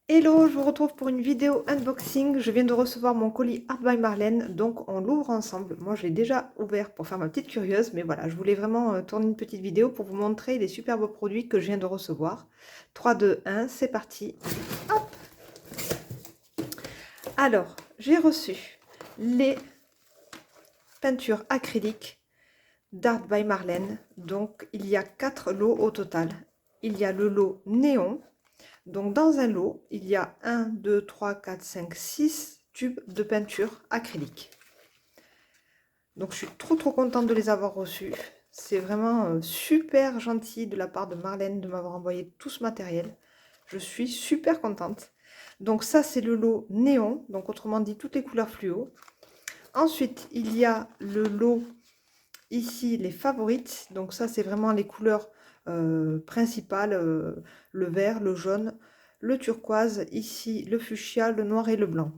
Hello, je vous retrouve pour une vidéo unboxing. Je viens de recevoir mon colis Art by Marlène, donc on l'ouvre ensemble. Moi, je l'ai déjà ouvert pour faire ma petite curieuse, mais voilà, je voulais vraiment tourner une petite vidéo pour vous montrer les superbes produits que je viens de recevoir. 3, 2, 1, c'est parti. Hop. Alors, j'ai reçu les peintures acryliques d'Art by Marlène. Donc, il y a 4 lots au total. Il y a le lot néon. Donc dans un lot, il y a 1, 2, 3, 4, 5, 6 tubes de peinture acrylique. Donc je suis trop contente de les avoir reçus. C'est vraiment super gentil de la part de Marlène de m'avoir envoyé tout ce matériel. Je suis super contente. Donc ça c'est le lot néon, donc autrement dit toutes les couleurs fluo. Ensuite il y a le lot ici les favorites. Donc ça c'est vraiment les couleurs principales, le vert, le jaune, le turquoise, ici le fuchsia, le noir et le blanc.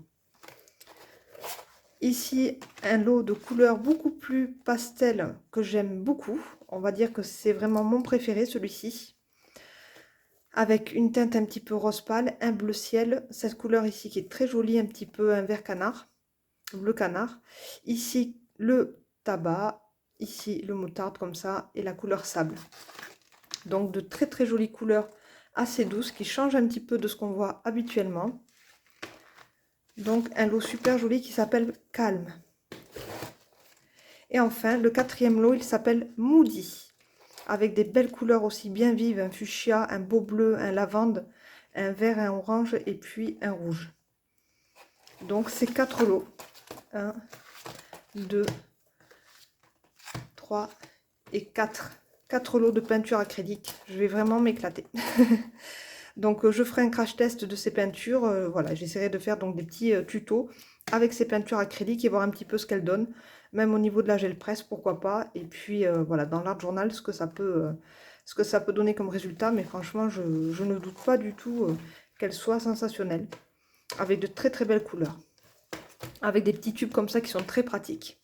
Ici, un lot de couleurs beaucoup plus pastel que j'aime beaucoup. On va dire que c'est vraiment mon préféré, celui-ci. Avec une teinte un petit peu rose pâle, un bleu ciel. Cette couleur ici qui est très jolie, un petit peu un vert canard, bleu canard. Ici, le tabac. Ici, le moutarde comme ça. Et la couleur sable. Donc, de très jolies couleurs assez douces qui changent un petit peu de ce qu'on voit habituellement. Donc, un lot super joli qui s'appelle Calme. Et enfin, le quatrième lot, il s'appelle Moody, avec des belles couleurs aussi bien vives, un fuchsia, un beau bleu, un lavande, un vert, un orange et puis un rouge. Donc c'est 4 lots. 1, 2, 3 et 4. 4 lots de peinture acrylique. Je vais vraiment m'éclater. Donc je ferai un crash test de ces peintures. Voilà, j'essaierai de faire donc des petits tutos avec ces peintures acryliques et voir un petit peu ce qu'elles donnent. Même au niveau de la gel presse, pourquoi pas. Et puis voilà, dans l'art journal, ce que ça peut donner comme résultat. Mais franchement, je ne doute pas du tout qu'elle soit sensationnelle. Avec de très belles couleurs. Avec des petits tubes comme ça qui sont très pratiques.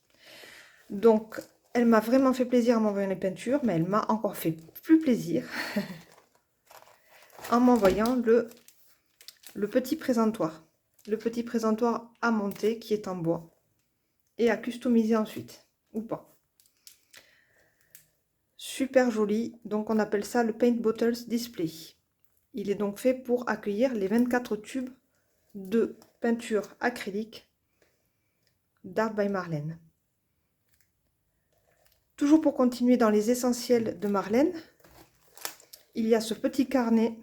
Donc, elle m'a vraiment fait plaisir en m'envoyant les peintures. Mais elle m'a encore fait plus plaisir en m'envoyant le petit présentoir. Le petit présentoir à monter qui est en bois. Et à customiser ensuite. Ou pas. Super joli, donc on appelle ça le Paint Bottles Display. Il est donc fait pour accueillir les 24 tubes de peinture acrylique d'Art by Marlène. Toujours pour continuer dans les essentiels de Marlène, il y a ce petit carnet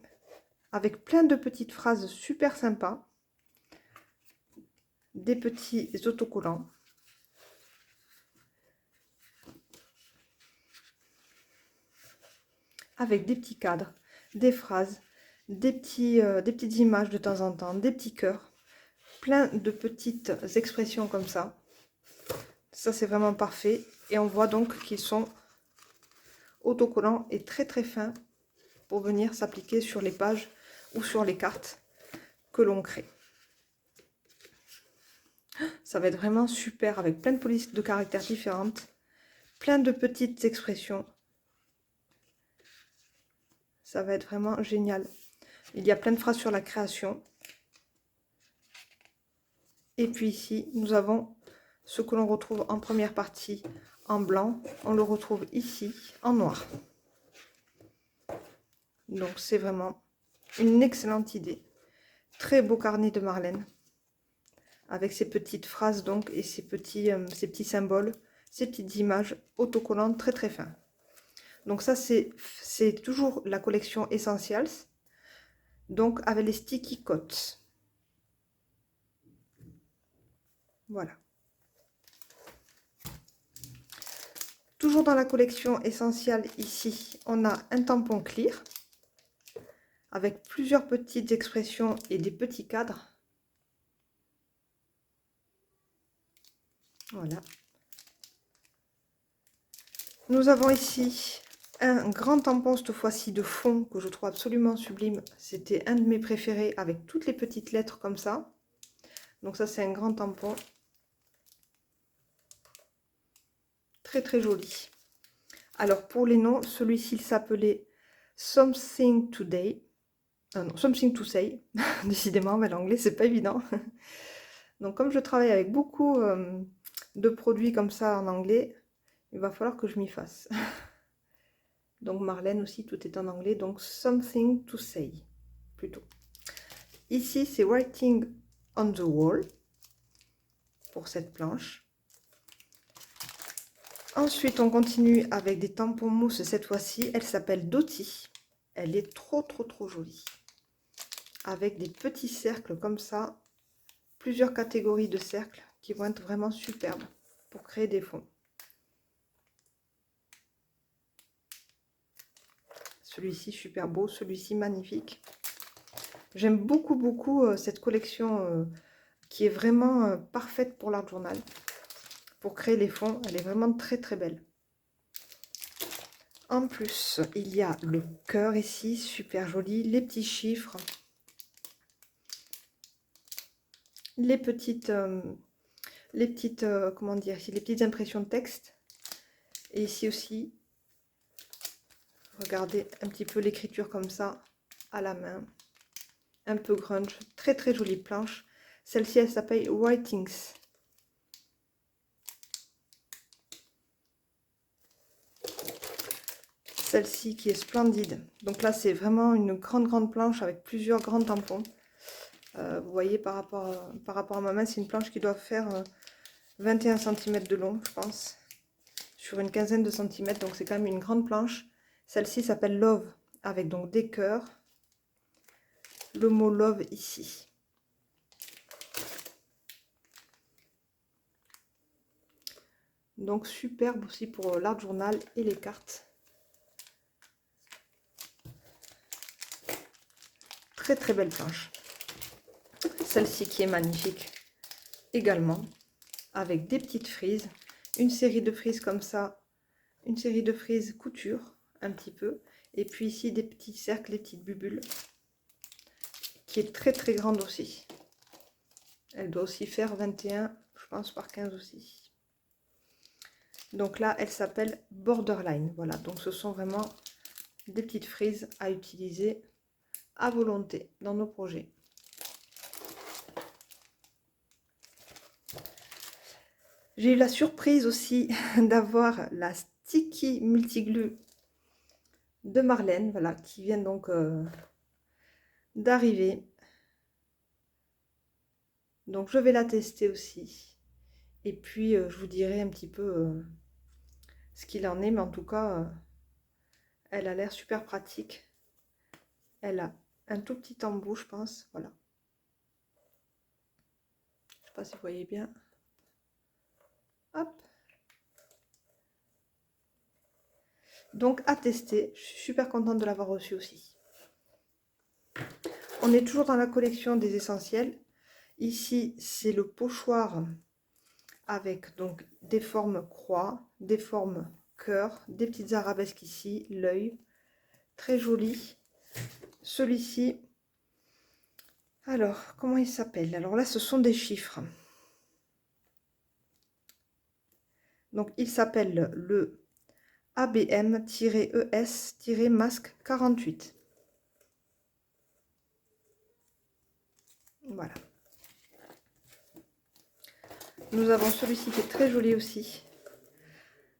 avec plein de petites phrases super sympas, des petits autocollants, avec des petits cadres, des phrases, des petites images de temps en temps, des petits cœurs, plein de petites expressions comme ça. Ça c'est vraiment parfait. Et on voit donc qu'ils sont autocollants et très fins pour venir s'appliquer sur les pages ou sur les cartes que l'on crée. Ça va être vraiment super avec plein de polices de caractères différentes, plein de petites expressions. Ça va être vraiment génial. Il y a plein de phrases sur la création. Et puis ici, nous avons ce que l'on retrouve en première partie en blanc. On le retrouve ici en noir. Donc c'est vraiment une excellente idée. Très beau carnet de Marlène. Avec ces petites phrases donc et ces petits symboles, ces petites images autocollantes très fins. Donc ça c'est toujours la collection Essentials. Donc avec les sticky coats. Voilà. Toujours dans la collection Essentials, ici, on a un tampon clear avec plusieurs petites expressions et des petits cadres. Voilà. Nous avons ici un grand tampon, cette fois-ci de fond, que je trouve absolument sublime. C'était un de mes préférés avec toutes les petites lettres comme ça. Donc ça, c'est un grand tampon. Très joli. Alors pour les noms, celui-ci s'appelait Something Today. non, Something to Say. Décidément, mais l'anglais, c'est pas évident. Donc, comme je travaille avec beaucoup de produits comme ça en anglais, il va falloir que je m'y fasse. Donc, Marlène aussi, tout est en anglais. Donc, Something to Say, plutôt. Ici, c'est Writing on the Wall, pour cette planche. Ensuite, on continue avec des tampons mousse. Cette fois-ci, elle s'appelle Dottie. Elle est trop jolie. Avec des petits cercles comme ça. Plusieurs catégories de cercles qui vont être vraiment superbes pour créer des fonds. Celui-ci super beau, celui-ci magnifique. J'aime beaucoup cette collection qui est vraiment parfaite pour l'art journal. Pour créer les fonds, elle est vraiment très belle. En plus, il y a le cœur ici, super joli, les petits chiffres, les petites comment dire, ici, les petites impressions de texte. Et ici aussi, regardez un petit peu l'écriture comme ça, à la main. Un peu grunge, très jolie planche. Celle-ci, elle s'appelle Writings. Celle-ci qui est splendide. Donc là, c'est vraiment une grande planche avec plusieurs grands tampons. Vous voyez, par rapport à ma main, c'est une planche qui doit faire 21 cm de long, je pense. Sur une quinzaine de centimètres, donc c'est quand même une grande planche. Celle-ci s'appelle Love, avec donc des cœurs. Le mot Love ici. Donc superbe aussi pour l'art journal et les cartes. Très belle planche. Celle-ci qui est magnifique également, avec des petites frises, une série de frises comme ça, une série de frises couture un petit peu, et puis ici des petits cercles, des petites bubules, qui est très grande aussi. Elle doit aussi faire 21, je pense, par 15 aussi. Donc là, elle s'appelle Borderline. Voilà, donc ce sont vraiment des petites frises à utiliser à volonté dans nos projets. J'ai eu la surprise aussi d'avoir la Sticky Multiglue de Marlène, voilà, qui vient donc d'arriver. Donc je vais la tester aussi. Et puis je vous dirai un petit peu ce qu'il en est, mais en tout cas, elle a l'air super pratique. Elle a un tout petit embout, je pense, voilà. Je sais pas si vous voyez bien. Hop. Donc à tester, je suis super contente de l'avoir reçu aussi. On est toujours dans la collection des essentiels. Ici, c'est le pochoir avec donc des formes croix, des formes cœur, des petites arabesques ici, l'œil, très joli. Celui-ci, alors comment il s'appelle? Alors là, ce sont des chiffres. Donc il s'appelle le ABM-ES-masque 48. Voilà. Nous avons celui-ci qui est très joli aussi,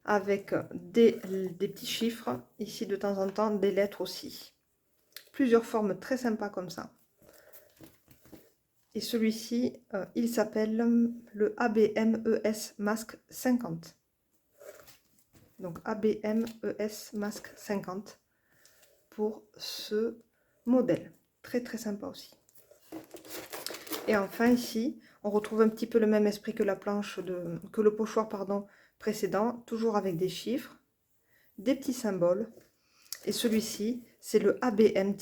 avec des petits chiffres, ici de temps en temps, des lettres aussi. Plusieurs formes très sympas comme ça. Et celui-ci, il s'appelle le ABM-ES masque 50. Donc ABM-ES masque 50 pour ce modèle. Très sympa aussi. Et enfin ici, on retrouve un petit peu le même esprit que la planche que le pochoir pardon, précédent, toujours avec des chiffres, des petits symboles. Et celui-ci, c'est le ABM-ES-masque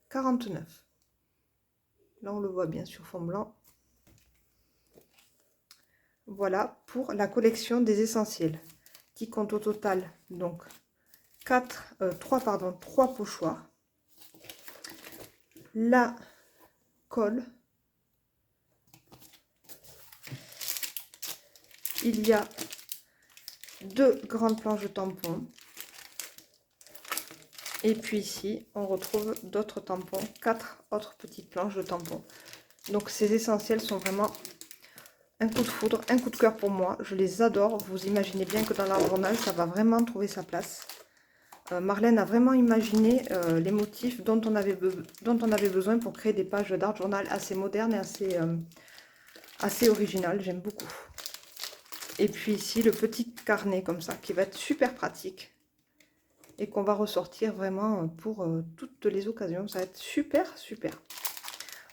49. Là, on le voit bien sur fond blanc. Voilà pour la collection des essentiels, qui compte au total donc 3 pochoirs. La colle. Il y a 2 grandes planches de tampons. Et puis ici, on retrouve d'autres tampons, 4 autres petites planches de tampons. Donc ces essentiels sont vraiment un coup de foudre, un coup de cœur pour moi. Je les adore. Vous imaginez bien que dans l'art journal, ça va vraiment trouver sa place. Marlène a vraiment imaginé les motifs dont on avait besoin pour créer des pages d'art journal assez modernes et assez originales. J'aime beaucoup. Et puis ici, le petit carnet comme ça, qui va être super pratique. Et qu'on va ressortir vraiment pour toutes les occasions. Ça va être super, super.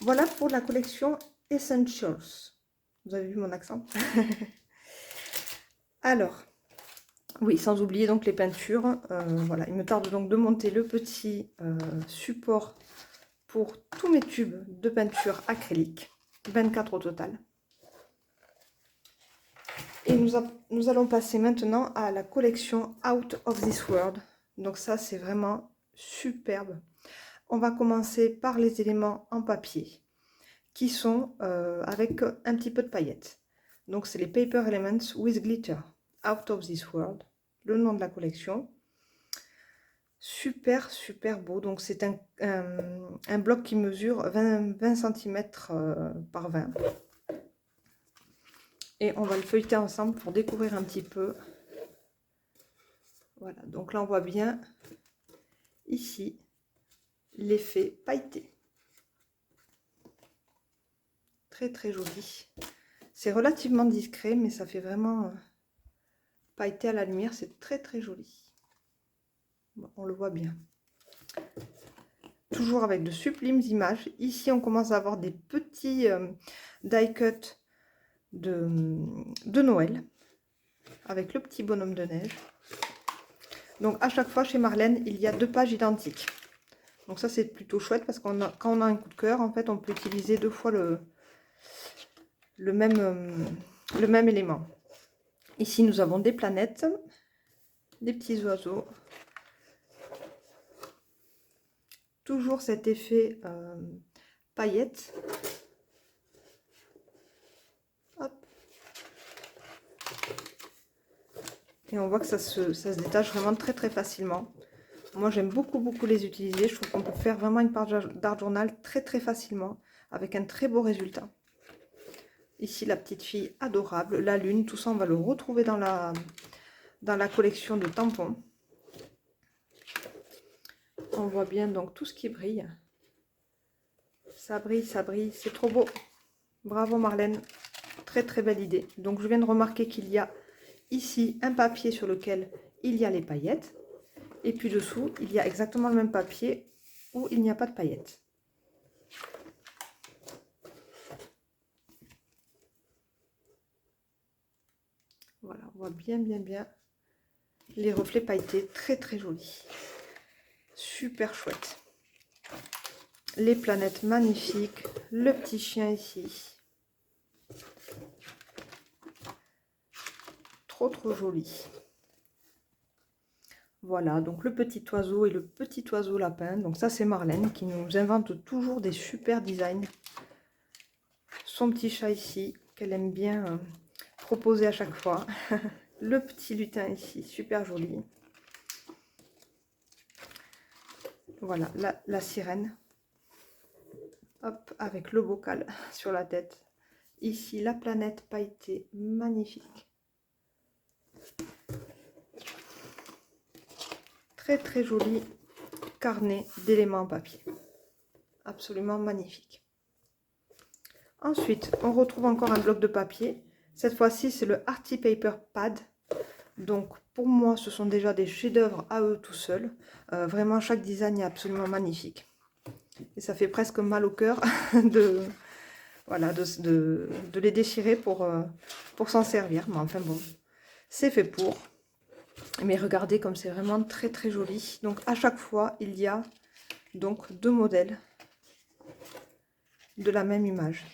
Voilà pour la collection Essentials. Vous avez vu mon accent? Alors, oui, sans oublier donc les peintures. Voilà, il me tarde donc de monter le petit support pour tous mes tubes de peinture acrylique. 24 au total. Et nous allons passer maintenant à la collection Out of This World. Donc ça, c'est vraiment superbe. On va commencer par les éléments en papier qui sont avec un petit peu de paillettes. Donc c'est les Paper Elements with Glitter, Out of This World, le nom de la collection. Super, super beau. Donc c'est un bloc qui mesure 20 cm par 20. Et on va le feuilleter ensemble pour découvrir un petit peu. Voilà, donc là on voit bien ici l'effet pailleté. Très très joli. C'est relativement discret, mais ça fait vraiment pailleté à la lumière. C'est très très joli. Bon, on le voit bien. Toujours avec de sublimes images. Ici, on commence à avoir des petits die cut de Noël avec le petit bonhomme de neige. Donc à chaque fois chez Marlène, il y a 2 pages identiques. Donc ça c'est plutôt chouette parce qu'on a, quand on a un coup de cœur, en fait, on peut utiliser 2 fois le même élément. Ici nous avons des planètes, des petits oiseaux. Toujours cet effet paillettes. Hop. Et on voit que ça se détache vraiment très très facilement. Moi j'aime beaucoup les utiliser. Je trouve qu'on peut faire vraiment une page d'art journal très très facilement avec un très beau résultat. Ici la petite fille adorable, la lune, tout ça on va le retrouver dans la collection de tampons. On voit bien donc tout ce qui brille. Ça brille, c'est trop beau. Bravo Marlène, très très belle idée. Donc je viens de remarquer qu'il y a ici un papier sur lequel il y a les paillettes. Et puis dessous, il y a exactement le même papier où il n'y a pas de paillettes. Voilà, on voit bien les reflets pailletés, très très jolis. Super chouette. Les planètes magnifiques, le petit chien ici. Trop joli. Voilà, donc le petit oiseau et le petit oiseau lapin. Donc ça c'est Marlène qui nous invente toujours des super designs. Son petit chat ici, qu'elle aime bien proposer à chaque fois. Le petit lutin ici, super joli. Voilà, la sirène. Hop, avec le bocal sur la tête. Ici, la planète pailletée, magnifique. Très joli carnet d'éléments en papier. Absolument magnifique. Ensuite, on retrouve encore un bloc de papier. Cette fois-ci, c'est le Arty Paper Pad. Donc, pour moi, ce sont déjà des chefs-d'œuvre à eux tout seuls. Vraiment, chaque design est absolument magnifique. Et ça fait presque mal au cœur de les déchirer pour s'en servir. Mais enfin bon, c'est fait pour. Mais regardez comme c'est vraiment très joli. Donc, à chaque fois, il y a donc 2 modèles de la même image.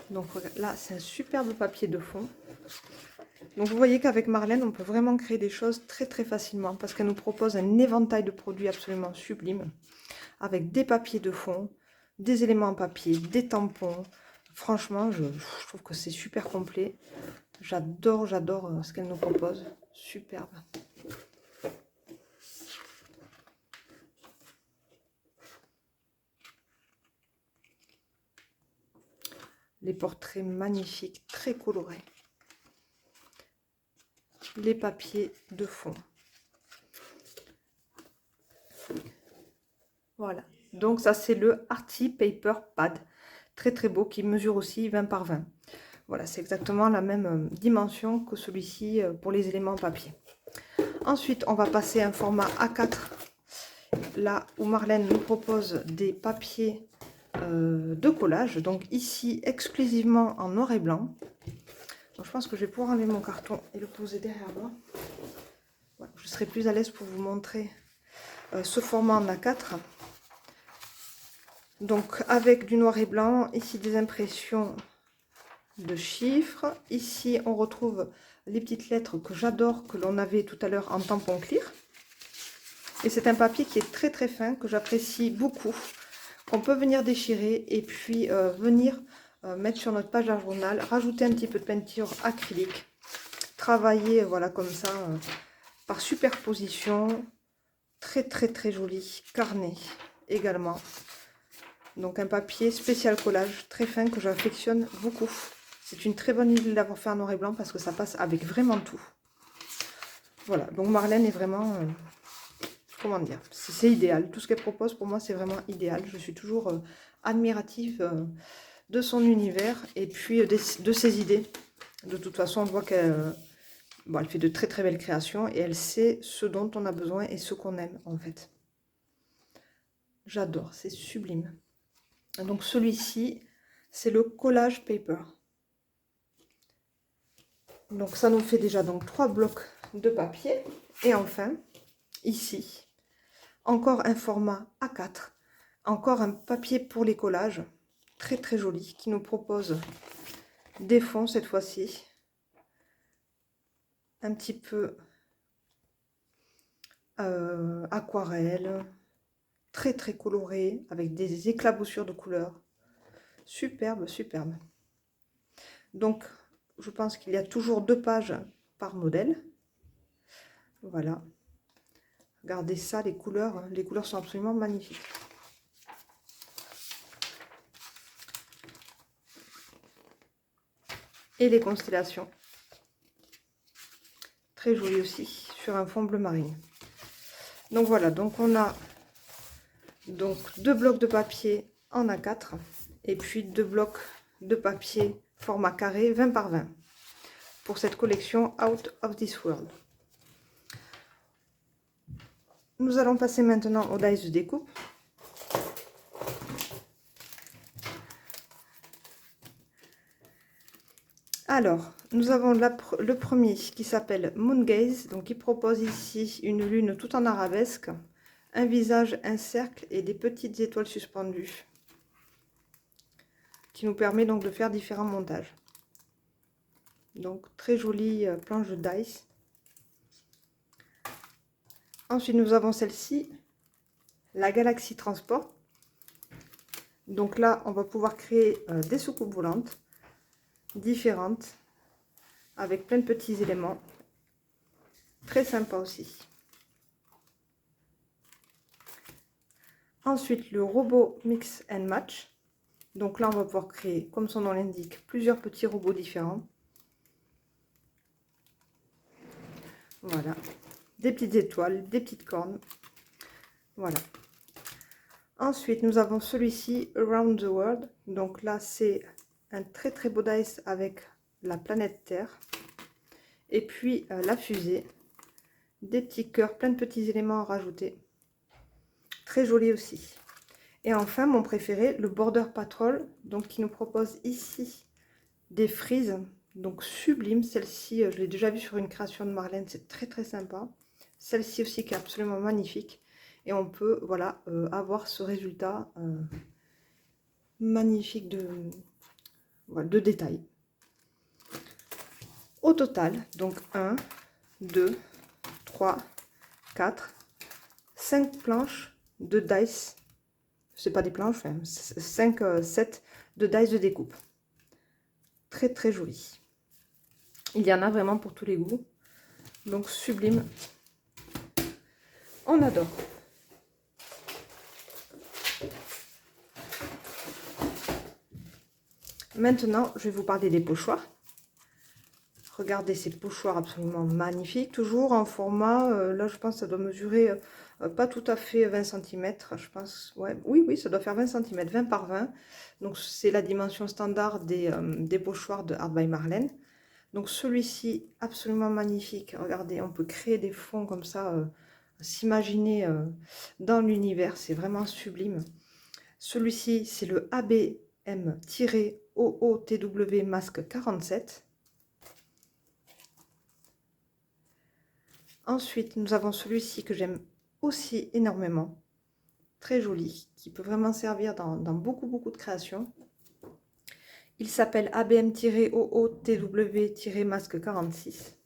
Donc là, c'est un superbe papier de fond. Donc vous voyez qu'avec Marlène, on peut vraiment créer des choses très facilement parce qu'elle nous propose un éventail de produits absolument sublime avec des papiers de fond, des éléments en papier, des tampons. Franchement, je trouve que c'est super complet. J'adore ce qu'elle nous propose. Superbe. Les portraits magnifiques, très colorés. Les papiers de fond. Voilà. Donc ça c'est le Arty Paper Pad. Très très beau, qui mesure aussi 20 par 20. Voilà, c'est exactement la même dimension que celui-ci pour les éléments papier. Ensuite, on va passer à un format A4. Là où Marlène nous propose des papiers de collage. Donc ici, exclusivement en noir et blanc. Donc, je pense que je vais pouvoir enlever mon carton et le poser derrière moi. Voilà, je serai plus à l'aise pour vous montrer ce format en A4. Donc avec du noir et blanc, ici des impressions de chiffres. Ici, on retrouve les petites lettres que j'adore, que l'on avait tout à l'heure en tampon clear. Et c'est un papier qui est très très fin, que j'apprécie beaucoup, qu'on peut venir déchirer et puis venir mettre sur notre page à journal, rajouter un petit peu de peinture acrylique, travailler voilà comme ça par superposition, très très très joli, carnet également. Donc un papier spécial collage, très fin, que j'affectionne beaucoup. C'est une très bonne idée d'avoir fait en noir et blanc parce que ça passe avec vraiment tout. Voilà, donc Marlène est vraiment... comment dire, c'est idéal. Tout ce qu'elle propose, pour moi, c'est vraiment idéal. Je suis toujours admirative de son univers et puis de ses idées. De toute façon, on voit qu'elle bon, elle fait de très très belles créations et elle sait ce dont on a besoin et ce qu'on aime, en fait. J'adore, c'est sublime. Donc celui-ci, c'est le collage paper. Donc ça nous fait déjà donc 3 blocs de papier. Et enfin, ici, encore un format A4, encore un papier pour les collages, très très joli, qui nous propose des fonds cette fois-ci, un petit peu aquarelle, très très coloré, avec des éclaboussures de couleurs, superbe, superbe. Donc je pense qu'il y a toujours 2 pages par modèle, voilà. Regardez ça, les couleurs sont absolument magnifiques. Et les constellations, très jolies aussi, sur un fond bleu marine. Donc voilà, donc on a donc 2 blocs de papier en A4 et puis 2 blocs de papier format carré 20 par 20 pour cette collection Out of This World. Nous allons passer maintenant aux dies de découpe. Alors, nous avons le premier qui s'appelle Moon Gaze, donc il propose ici une lune tout en arabesque, un visage, un cercle et des petites étoiles suspendues, qui nous permet donc de faire différents montages. Donc très jolie planche de dice. Ensuite nous avons celle-ci, la Galaxy Transport. Donc là on va pouvoir créer des soucoupes volantes différentes avec plein de petits éléments, très sympa aussi. Ensuite le robot Mix and Match. Donc là on va pouvoir créer, comme son nom l'indique, plusieurs petits robots différents. Voilà, des petites étoiles, des petites cornes. Voilà. Ensuite, nous avons celui-ci, Around the World. Donc là, c'est un très très beau dice avec la planète Terre. Et puis la fusée. Des petits cœurs, plein de petits éléments à rajouter. Très joli aussi. Et enfin, mon préféré, le Border Patrol. Donc qui nous propose ici des frises. Donc sublime. Celle-ci, je l'ai déjà vue sur une création de Marlène. C'est très très sympa. Celle-ci aussi qui est absolument magnifique. Et on peut voilà avoir ce résultat magnifique de détails. Au total, donc 1, 2, 3, 4, 5 planches de dice. C'est pas des planches, hein, 5 sets de dice de découpe. Très très joli. Il y en a vraiment pour tous les goûts. Donc sublime. On adore. Maintenant, je vais vous parler des pochoirs. Regardez ces pochoirs absolument magnifiques. Toujours en format, là je pense que ça doit mesurer pas tout à fait 20 cm. Je pense, ouais, oui, ça doit faire 20 cm, 20 par 20. Donc c'est la dimension standard des pochoirs de Art by Marlène. Donc celui-ci, absolument magnifique. Regardez, on peut créer des fonds comme ça, s'imaginer dans l'univers. C'est vraiment sublime. Celui-ci, c'est le ABM-OOTW Masque 47. Ensuite, nous avons celui-ci que j'aime aussi énormément. Très joli, qui peut vraiment servir dans beaucoup de créations. Il s'appelle ABM-OOTW-Masque 46.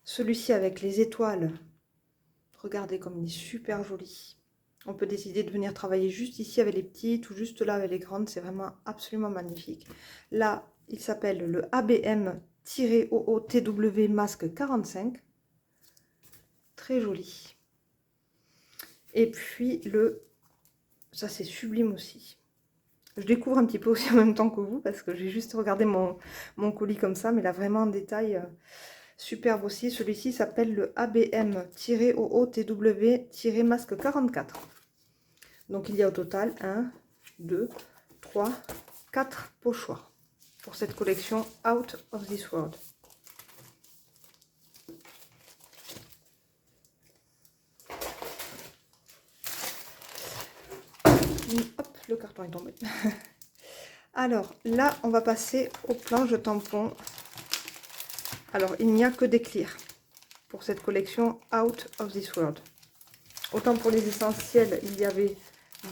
Celui-ci avec les étoiles. Regardez comme il est super joli. On peut décider de venir travailler juste ici avec les petites ou juste là avec les grandes. C'est vraiment absolument magnifique. Là, il s'appelle le ABM-OOTW Masque 45. Très joli. Et puis ça c'est sublime aussi. Je découvre un petit peu aussi en même temps que vous parce que j'ai juste regardé mon colis comme ça, mais là vraiment en détail, superbe aussi. Celui-ci s'appelle le ABM-OOTW-Masque 44. Donc il y a au total 1, 2, 3, 4 pochoirs pour cette collection Out of This World. Hop, le carton est tombé. Alors là, on va passer aux planches tampons. Alors, il n'y a que des clears pour cette collection Out of This World. Autant pour les essentiels, il y avait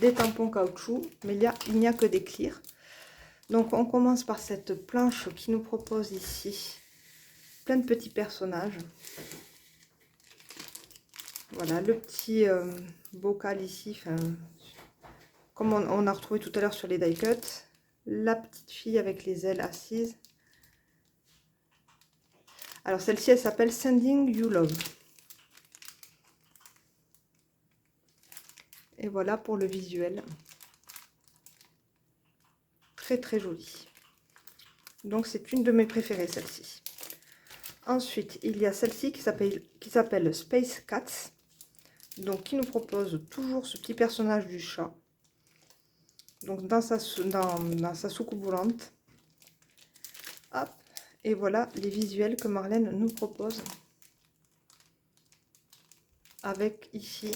des tampons caoutchouc, mais il n'y a que des clears. Donc, on commence par cette planche qui nous propose ici plein de petits personnages. Voilà, le petit bocal ici, comme on a retrouvé tout à l'heure sur les die cuts. La petite fille avec les ailes assises. Alors, celle-ci, elle s'appelle Sending You Love. Et voilà pour le visuel. Très joli. Donc, c'est une de mes préférées, celle-ci. Ensuite, il y a celle-ci qui s'appelle Space Cats. Donc, qui nous propose toujours ce petit personnage du chat. Donc, dans sa soucoupe volante. Hop. Et voilà les visuels que Marlène nous propose. Avec ici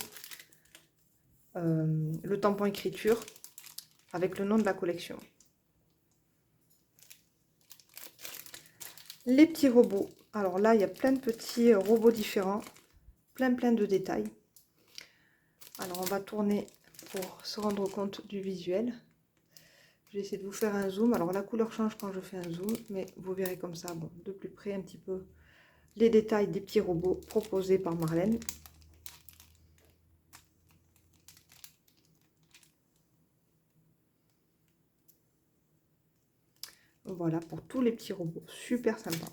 le tampon écriture. Avec le nom de la collection. Les petits robots. Alors là, il y a plein de petits robots différents. Plein de détails. Alors, on va tourner pour se rendre compte du visuel. Je vais essayer de vous faire un zoom. Alors, la couleur change quand je fais un zoom, mais vous verrez comme ça, bon, de plus près un petit peu les détails des petits robots proposés par Marlène. Voilà, pour tous les petits robots. Super sympa.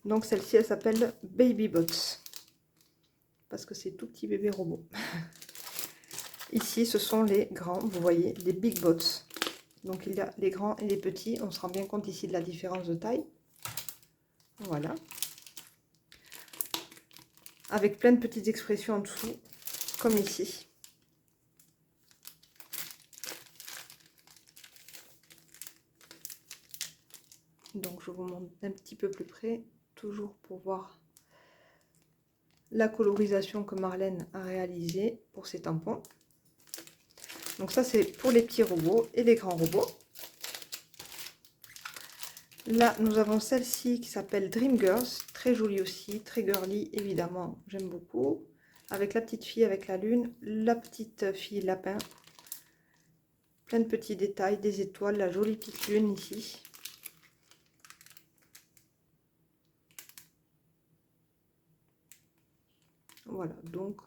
Donc, celle-ci, elle s'appelle Baby Bots. Parce que c'est tout petit bébé robot. Ici, ce sont les grands, vous voyez, les Big Bots. Donc, il y a les grands et les petits. On se rend bien compte ici de la différence de taille. Voilà. Avec plein de petites expressions en dessous, comme ici. Donc, je vous montre un petit peu plus près, toujours pour voir la colorisation que Marlène a réalisée pour ces tampons. Donc ça, c'est pour les petits robots et les grands robots. Là, nous avons celle-ci qui s'appelle Dream Girls, très jolie aussi, très girly, évidemment, j'aime beaucoup. Avec la petite fille avec la lune, la petite fille lapin. Plein de petits détails, des étoiles, la jolie petite lune ici. Voilà, donc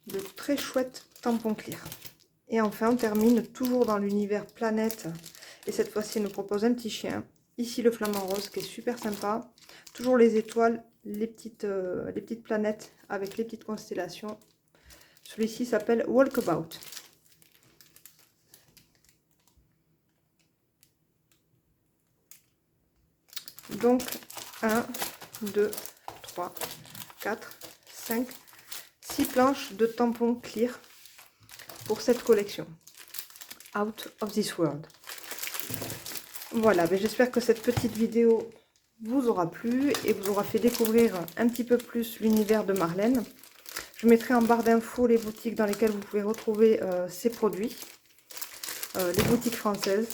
de très chouettes tampons clear. Et enfin, on termine toujours dans l'univers planète. Et cette fois-ci, il nous propose un petit chien. Ici, le flamant rose qui est super sympa. Toujours les étoiles, les petites planètes avec les petites constellations. Celui-ci s'appelle Walkabout. Donc 1, 2, 3, 4, 5, 6 planches de tampons clear pour cette collection. Out of this world. Voilà, ben j'espère que cette petite vidéo vous aura plu et vous aura fait découvrir un petit peu plus l'univers de Marlène. Je mettrai en barre d'infos les boutiques dans lesquelles vous pouvez retrouver ces produits, les boutiques françaises.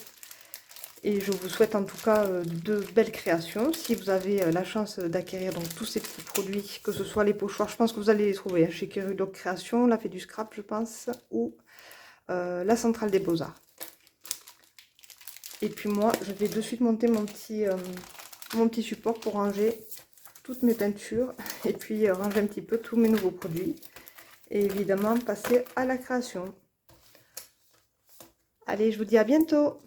Et je vous souhaite en tout cas de belles créations. Si vous avez la chance d'acquérir donc tous ces petits produits, que ce soit les pochoirs, je pense que vous allez les trouver hein, chez Kerudoc Création, la Fée du Scrap, je pense, ou la Centrale des Beaux-Arts. Et puis moi, je vais de suite monter mon petit support pour ranger toutes mes peintures et puis ranger un petit peu tous mes nouveaux produits. Et évidemment, passer à la création. Allez, je vous dis à bientôt!